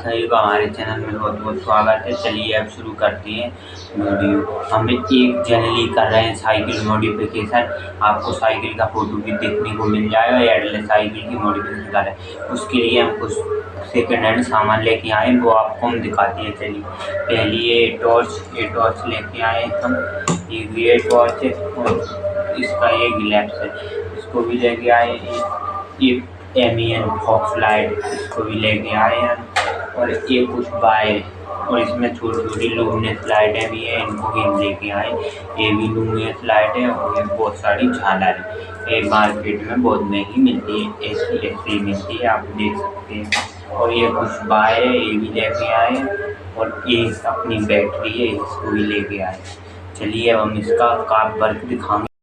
सभी का हमारे चैनल में बहुत बहुत स्वागत है। चलिए अब शुरू करते हैं वीडियो। हम एक जनरली कर रहे हैं साइकिल मॉडिफिकेशन। आपको साइकिल का फोटो भी देखने को मिल जाएगा। एटलस साइकिल की मॉडिफिकेशन कर रहे हैं, उसके लिए हम कुछ सेकेंड हैंड सामान लेके आए, वो आपको हम दिखाते हैं। चलिए पहले ये टॉर्च लेके आए हम। ये टॉर्च है और इसका ये ग्लैप्स है, इसको भी लेके आए। ये एमियन फॉक्स लाइट, इसको भी लेके आए हैं। और ये कुछ वायर और इसमें छोटी छोटी लूमिनस लाइटें भी हैं, इनको भी हम लेके आए। ये भी लूमिनस लाइट है और ये बहुत सारी झालर है। ये मार्केट में बहुत महंगी मिलती है, ऐसी मिलती है, आप देख सकते हैं। और ये कुछ वायर है, ये भी लेके आए। और ये अपनी बैटरी है, इसको भी लेके आए। चलिए अब हम इसका काम वर्क दिखाएंगे।